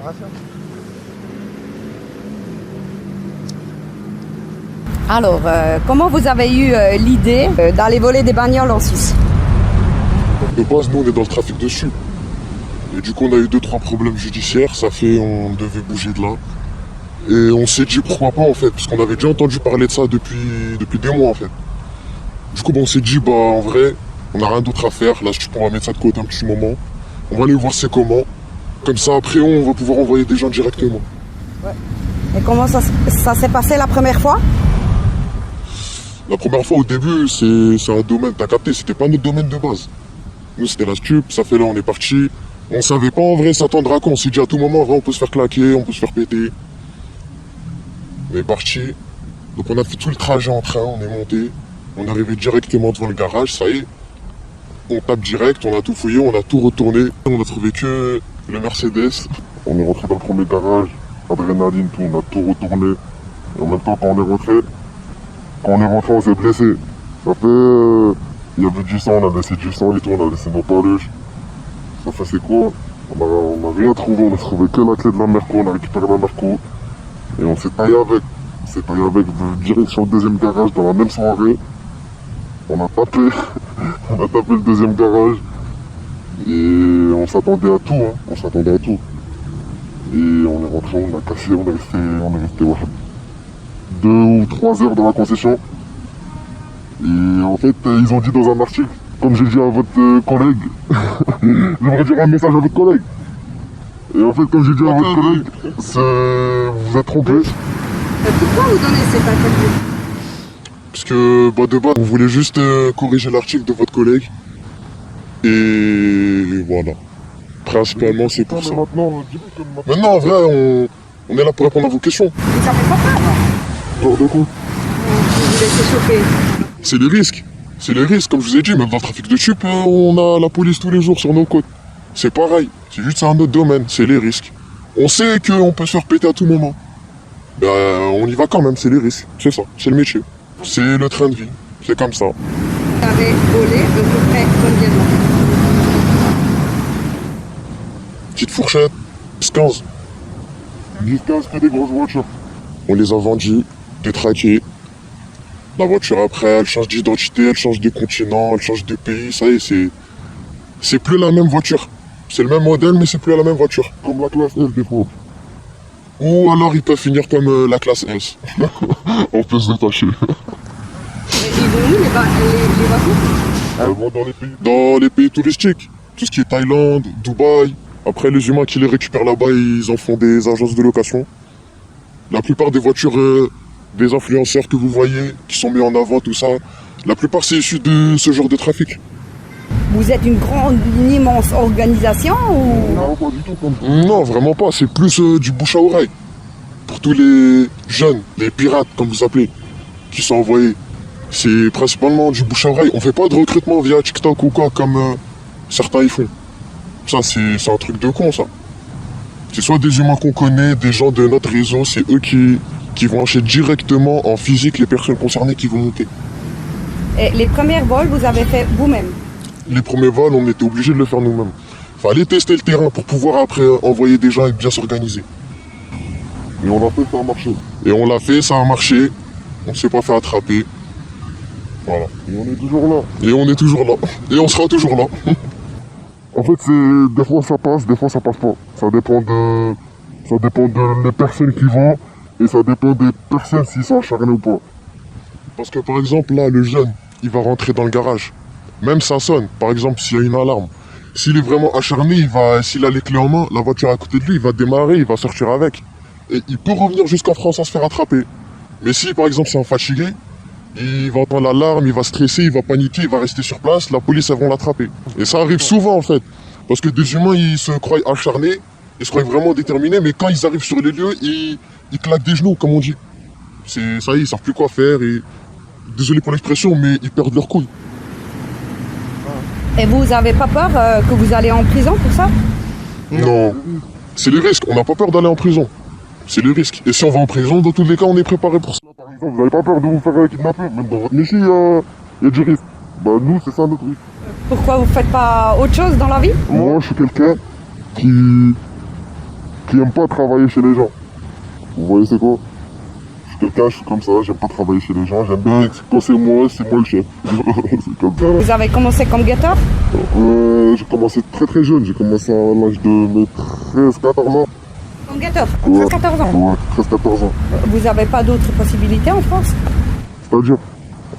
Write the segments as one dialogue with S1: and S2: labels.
S1: déclaration.
S2: Alors, comment vous avez eu l'idée d'aller voler des bagnoles en Suisse?
S3: De base, nous, on est dans le trafic de dessus. Et du coup, on a eu 2-3 problèmes judiciaires. Ça fait, on devait bouger de là. Et on s'est dit pourquoi pas en fait, parce qu'on avait déjà entendu parler de ça depuis des mois en fait. Du coup, on s'est dit, bah en vrai, on n'a rien d'autre à faire. Là, on va mettre ça de côté un petit moment. On va aller voir c'est comment. Comme ça, après, on va pouvoir envoyer des gens directement.
S2: Ouais. Et comment ça s'est passé la première fois?
S3: La première fois, au début, c'est un domaine, t'as capté, c'était pas notre domaine de base. Nous, c'était la stup, ça fait là, on est parti. On savait pas en vrai s'attendre à quoi. On s'est dit à tout moment, en vrai, on peut se faire claquer, on peut se faire péter. On est parti. Donc on a fait tout le trajet en train, on est monté. On est arrivé directement devant le garage, ça y est. On tape direct, on a tout fouillé, on a tout retourné. On a trouvé que le Mercedes. On est rentré dans le premier garage, adrénaline, tout, on a tout retourné. Et en même temps, quand on est rentré, on s'est blessé. Ça fait... il y avait du sang, on a laissé du sang et tout, on a laissé nos paluches. Ça fait c'est quoi? On a rien trouvé, on a trouvé que la clé de la Merco, on a récupéré la Merco. Et on s'est taillé avec. On s'est taillé avec direction le deuxième garage dans la même soirée. On a tapé. On a tapé le deuxième garage. Et on s'attendait à tout, hein. On s'attendait à tout. Et on est rentré, on a cassé, on est resté ouais, 2 ou 3 heures dans la concession. Et en fait, ils ont dit dans un article, comme j'ai dit à votre collègue, j'aimerais dire un message à votre collègue. Et en fait, comme j'ai dit à votre collègue, vous êtes trompé.
S2: Pourquoi vous donnez cette interview?
S3: Parce que bah, de base, on voulait juste corriger l'article de votre collègue. Et voilà. Principalement, c'est pour ça. Maintenant, en vrai, on est là pour répondre à vos questions.
S2: Mais ça fait pas peur.
S3: Peur de quoi?
S2: Vous laissez chauffer.
S3: C'est le risque. C'est le risque, comme je vous ai dit, même dans le trafic de stup, on a la police tous les jours sur nos côtes. C'est pareil, c'est juste un autre domaine, c'est les risques. On sait qu'on peut se faire péter à tout moment. Ben, on y va quand même, c'est les risques. C'est ça, c'est le métier. C'est le train de vie, c'est comme ça.
S2: Vous avez volé à peu près combien de temps?
S3: Petite fourchette, 15. 10-15, que des grosses voitures. On les a vendues, détraquées. La voiture après, elle change d'identité, elle change de continent, elle change de pays, ça y est, c'est plus la même voiture. C'est le même modèle, mais c'est plus la même voiture. Comme la classe S des fois. Ou alors ils peuvent finir comme la classe S. On peut se détacher.
S2: Et ils vont où les voitures?
S3: Elles vont dans les pays touristiques. Tout ce qui est Thaïlande, Dubaï. Après, les humains qui les récupèrent là-bas, ils en font des agences de location. La plupart des voitures, des influenceurs que vous voyez, qui sont mis en avant, tout ça, la plupart c'est issu de ce genre de trafic.
S2: Vous êtes une immense organisation ou...
S3: Non, pas du tout comme ça. Non, vraiment pas. C'est plus du bouche à oreille. Pour tous les jeunes, les pirates, comme vous appelez, qui sont envoyés. C'est principalement du bouche à oreille. On fait pas de recrutement via TikTok ou quoi, comme certains y font. Ça, c'est un truc de con, ça. C'est soit des humains qu'on connaît, des gens de notre réseau, c'est eux qui vont acheter directement en physique les personnes concernées qui vont monter.
S2: Et les premiers vols, vous avez fait vous-même?
S3: Les premiers vols, on était obligé de le faire nous-mêmes. Fallait tester le terrain pour pouvoir après envoyer des gens et bien s'organiser. Et on l'a fait, ça a marché. Et on l'a fait, ça a marché. On s'est pas fait attraper. Voilà. Et on est toujours là. Et on est toujours là. Et on sera toujours là. En fait, des fois ça passe, des fois ça passe pas. Ça dépend de les personnes qui vont et ça dépend des personnes s'ils sont acharnés ou pas. Parce que par exemple là, le jeune, il va rentrer dans le garage. Même ça sonne, par exemple s'il y a une alarme. S'il est vraiment acharné, s'il a les clés en main, la voiture à côté de lui, il va démarrer, il va sortir avec. Et il peut revenir jusqu'en France sans se faire attraper. Mais si par exemple c'est un fatigué, il va entendre l'alarme, il va stresser, il va paniquer, il va rester sur place, la police, elles vont l'attraper. Et ça arrive souvent en fait. Parce que des humains, ils se croient acharnés, ils se croient vraiment déterminés, mais quand ils arrivent sur les lieux, ils claquent des genoux, comme on dit. Ça y est, ils savent plus quoi faire et... Désolé pour l'expression, mais ils perdent leur couille.
S2: Et vous avez pas peur que vous allez en prison pour ça?
S3: Non. C'est le risque, on n'a pas peur d'aller en prison. C'est le risque. Et si on va en prison, dans tous les cas, on est préparé pour ça. Par exemple, vous n'avez pas peur de vous faire kidnapper, même dans votre métier, il y a du risque. Bah nous, c'est ça notre risque.
S2: Pourquoi vous faites pas autre chose dans la vie?
S3: Moi, je suis quelqu'un qui n'aime pas travailler chez les gens. Vous voyez c'est quoi? Je suis quelqu'un, je suis comme ça, j'aime pas travailler chez les gens, j'aime bien quand c'est moi le chef. C'est comme ça.
S2: Vous avez commencé comme guetteur?
S3: J'ai commencé très très jeune, j'ai commencé à l'âge de mes 13-14 ans.
S2: Comme guetteur,
S3: Ouais.
S2: 13-14 ans.
S3: Ouais, 13-14 ans.
S2: Vous n'avez pas d'autres possibilités en France?
S3: C'est-à-dire,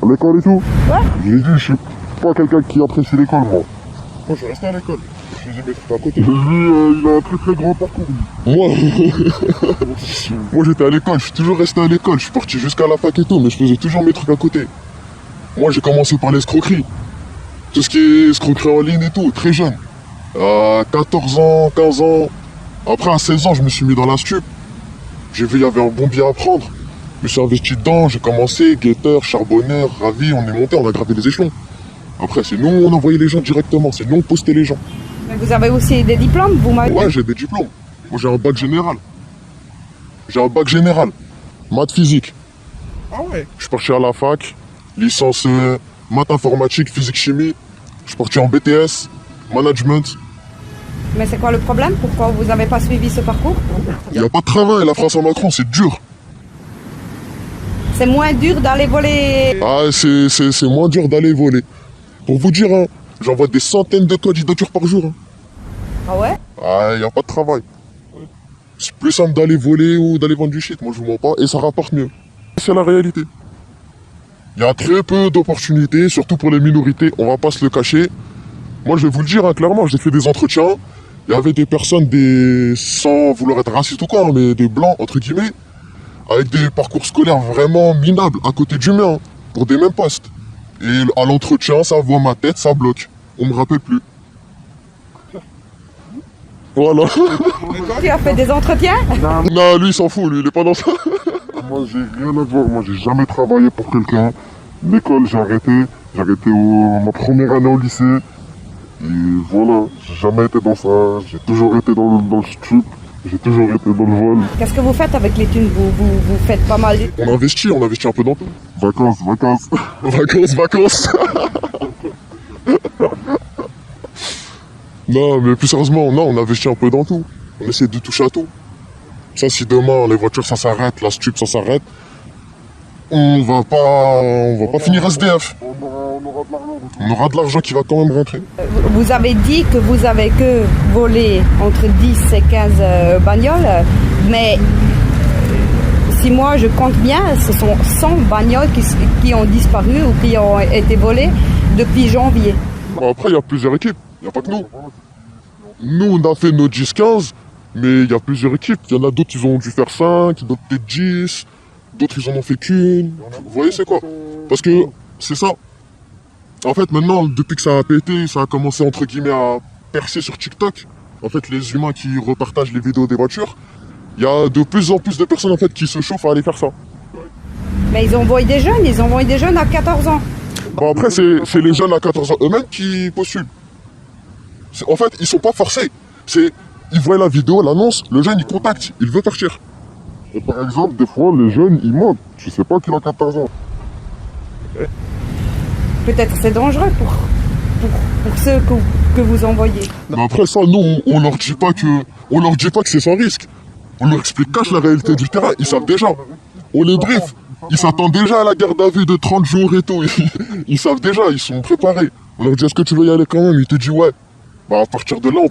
S3: à l'école et tout?
S2: Ouais.
S3: Je l'ai dit, je suis pas quelqu'un qui apprécie l'école, moi. Moi, je suis resté à l'école. Je faisais mes trucs à côté. Lui, il a un très très grand parcours. Moi, moi j'étais à l'école, je suis toujours resté à l'école. Je suis parti jusqu'à la fac et tout, mais je faisais toujours mes trucs à côté. Moi, j'ai commencé par l'escroquerie. Tout ce qui est escroquerie en ligne et tout, très jeune. À 14 ans, 15 ans. Après, à 16 ans, je me suis mis dans la stup. J'ai vu, il y avait un bon billet à prendre. Je me suis investi dedans, j'ai commencé, guetteur, charbonneur, ravi, on est monté, on a gravé les échelons. Après, c'est nous, on envoyait les gens directement, c'est nous, on postait les gens.
S2: Mais vous avez aussi des diplômes, vous m'avez dit?
S3: Ouais, j'ai des diplômes. Moi, j'ai un bac général. J'ai un bac général. Maths physique.
S2: Ah ouais.
S3: Je suis parti à la fac, licence maths informatique, physique chimie. Je suis parti en BTS, management.
S2: Mais c'est quoi le problème? Pourquoi vous n'avez pas suivi ce parcours?
S3: Il n'y a pas de travail, la France à Macron, c'est dur.
S2: C'est moins dur d'aller voler.
S3: Ah, c'est moins dur d'aller voler. Pour vous dire, hein, j'envoie des centaines de candidatures par jour. Hein.
S2: Ah ouais?
S3: Ah, il n'y a pas de travail. C'est plus simple d'aller voler ou d'aller vendre du shit, moi je vous mens pas, et ça rapporte mieux. C'est la réalité. Il y a très peu d'opportunités, surtout pour les minorités, on va pas se le cacher. Moi je vais vous le dire, hein, clairement, j'ai fait des entretiens, il y avait des personnes, sans vouloir être raciste ou quoi, hein, mais des blancs, entre guillemets, avec des parcours scolaires vraiment minables, à côté du mien, hein, pour des mêmes postes. Et à l'entretien, ça voit ma tête, ça bloque. On me rappelle plus. Voilà.
S2: Tu as fait des entretiens?
S3: Non, lui, il s'en fout, lui, il est pas dans ça. Moi, j'ai rien à voir. Moi, j'ai jamais travaillé pour quelqu'un. L'école, j'ai arrêté. J'ai arrêté ma première année au lycée. Et voilà, j'ai jamais été dans ça. J'ai toujours été dans le strip. J'ai toujours été dans le vol.
S2: Qu'est-ce que vous faites avec les thunes? Vous faites pas mal.
S3: On investit un peu dans tout. Vacances. Vacances. Non, mais plus sérieusement, non, on investit un peu dans tout. On essaie de toucher à tout. Ça, si demain, les voitures, ça s'arrête, la stup, ça s'arrête, on va pas finir SDF. On aura de l'argent qui va quand même rentrer.
S2: Vous avez dit que vous avez que volé entre 10 et 15 bagnoles, mais si moi je compte bien, ce sont 100 bagnoles qui ont disparu ou qui ont été volées depuis janvier.
S3: Bon, après, il y a plusieurs équipes, il n'y a pas que nous. Nous, on a fait nos 10-15, mais il y a plusieurs équipes. Il y en a d'autres, ils ont dû faire 5, d'autres peut-être 10, d'autres, ils en ont fait qu'une. Vous voyez, c'est quoi? Parce que c'est ça. En fait, maintenant, depuis que ça a pété, ça a commencé, entre guillemets, à percer sur TikTok. En fait, les humains qui repartagent les vidéos des voitures, il y a de plus en plus de personnes, en fait, qui se chauffent à aller faire ça.
S2: Mais ils envoient des jeunes à 14 ans.
S3: Bon, après, c'est les jeunes à 14 ans eux-mêmes qui postulent. En fait, ils sont pas forcés. Ils voient la vidéo, l'annonce, le jeune, il contacte, il veut partir. Et par exemple, des fois, les jeunes, ils mentent. Tu sais pas qu'il a 14 ans.
S2: Peut-être c'est dangereux pour ceux que vous envoyez.
S3: Mais après ça, nous, on leur dit pas que c'est sans risque. On leur explique cache la réalité du terrain, ils savent déjà. On les briefe. Ils s'attendent déjà à la garde à vue de 30 jours et tout. Ils savent déjà, ils sont préparés. On leur dit est-ce que tu veux y aller quand même? Il te dit ouais. Bah à partir de là,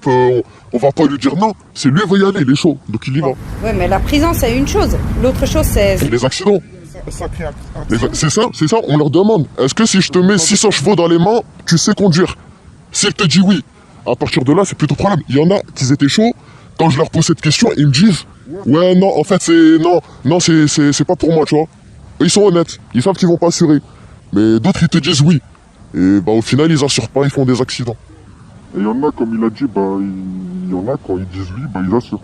S3: on va pas lui dire non. C'est lui qui veut y aller, il est chaud, donc il y va.
S2: Ouais, mais la prison c'est une chose. L'autre chose c'est...
S3: Les accidents. C'est ça, on leur demande. Est-ce que si je te mets 600 chevaux dans les mains, tu sais conduire? S'il te dit oui, à partir de là, c'est plutôt problème. Il y en a qui étaient chauds, quand je leur pose cette question, ils me disent ouais, non, en fait, c'est pas pour moi, tu vois. Ils sont honnêtes, ils savent qu'ils vont pas assurer. Mais d'autres, ils te disent oui. Et bah, au final, ils assurent pas, ils font des accidents. Et il y en a, comme il a dit, bah, il y en a, quand ils disent oui, bah, ils assurent.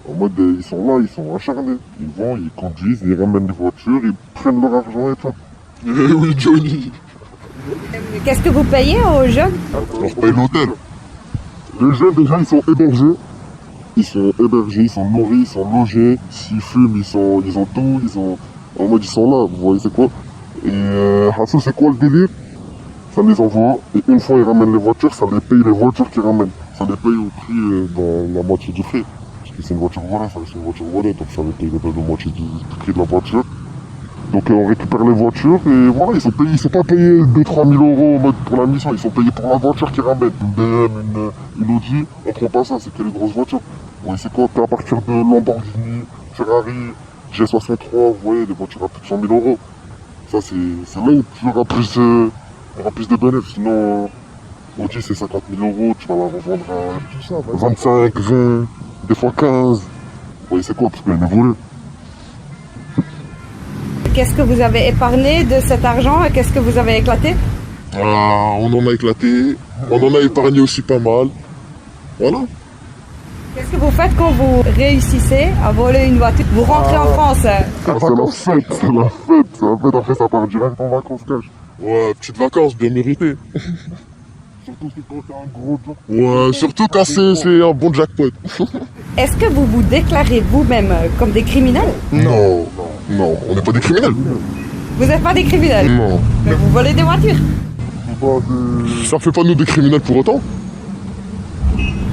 S3: En mode, ils sont là, ils sont acharnés. Ils vont, ils conduisent, ils ramènent des voitures, ils prennent leur argent et tout. Oui, Johnny.
S2: Qu'est-ce que vous payez aux jeunes?
S3: On leur paye l'hôtel. Les jeunes, déjà, ils sont hébergés. Ils sont nourris, ils sont logés. S'ils fument, ils ont tout, en mode, ils sont là, vous voyez, c'est quoi? Et Hassan, c'est quoi le délire? Ça les envoie, et une fois ils ramènent les voitures, ça les paye les voitures qu'ils ramènent. Ça les paye au prix dans la moitié du prix. parce que c'est une voiture volée, ça reste une voiture volée, donc ça va payer la moitié du prix de la voiture. Donc on récupère les voitures et voilà, ils sont pas payés 2-3 000 euros en mode pour la mission, ils sont payés pour la voiture qu'ils ramènent. Une BM, une Audi, on prend pas ça, c'est que les grosses voitures. Ouais, c'est quoi, à partir de Lamborghini, Ferrari, G63, vous voyez, des voitures à plus de 100 000 euros. Ça c'est là où tu auras plus de bénéfices, sinon Audi c'est 50 000 euros, tu vas la revendre à 25, 20, des fois 15. Vous voyez, c'est quoi, parce qu'elle est volée.
S2: Qu'est-ce que vous avez épargné de cet argent et qu'est-ce que vous avez éclaté?
S3: On en a éclaté, on en a épargné aussi pas mal. Voilà.
S2: Qu'est-ce que vous faites quand vous réussissez à voler une voiture? Vous rentrez en France.
S3: C'est la fête, après ça part direct en vacances cash. Ouais, petites vacances bien méritées. Surtout quand c'est un gros job. Ouais, surtout quand c'est un bon jackpot.
S2: Est-ce que vous vous déclarez vous-même comme des criminels?
S3: Non, on n'est pas des criminels.
S2: Vous n'êtes pas des criminels?
S3: Non.
S2: Mais vous volez des voitures?
S3: Ça fait pas nous des criminels pour autant.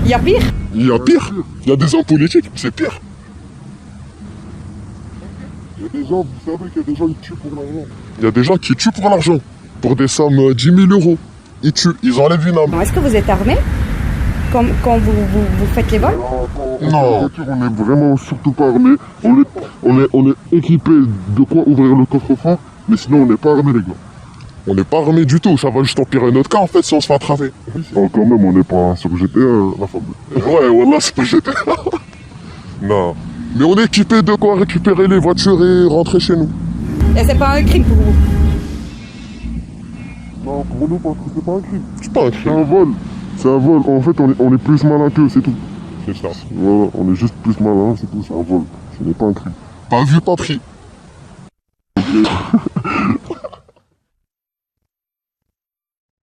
S2: Il y a pire?
S3: Il y a pire. Il y a des hommes politiques, c'est pire. Il y a des gens, vous savez qu'il y a des gens qui tuent pour l'argent. Il y a des gens qui tuent pour l'argent. Pour des sommes 10 000 euros. Ils tuent, ils enlèvent une âme.
S2: Est-ce que vous êtes armé quand vous faites les vols?
S3: Non, on est vraiment surtout pas armé. On est équipé de quoi ouvrir le coffre-fort, mais sinon on n'est pas armé, les gars. On n'est pas armé du tout, ça va juste empirer notre cas en fait si on se fait attraper. Quand même, on n'est pas sur GTA, la famille. Ouais, voilà, c'est pas GTA. Non. Mais on est équipé de quoi récupérer les voitures et rentrer chez nous.
S2: Et c'est pas un crime pour vous?
S3: Non, pour nous, parce que c'est pas un crime. C'est pas un crime. C'est un vol. C'est un vol. En fait, on est plus malin qu'eux, c'est tout. C'est ça. Voilà, on est juste plus malin, c'est tout. C'est un vol. Ce n'est pas un crime. Pas vu, pas pris. Ok.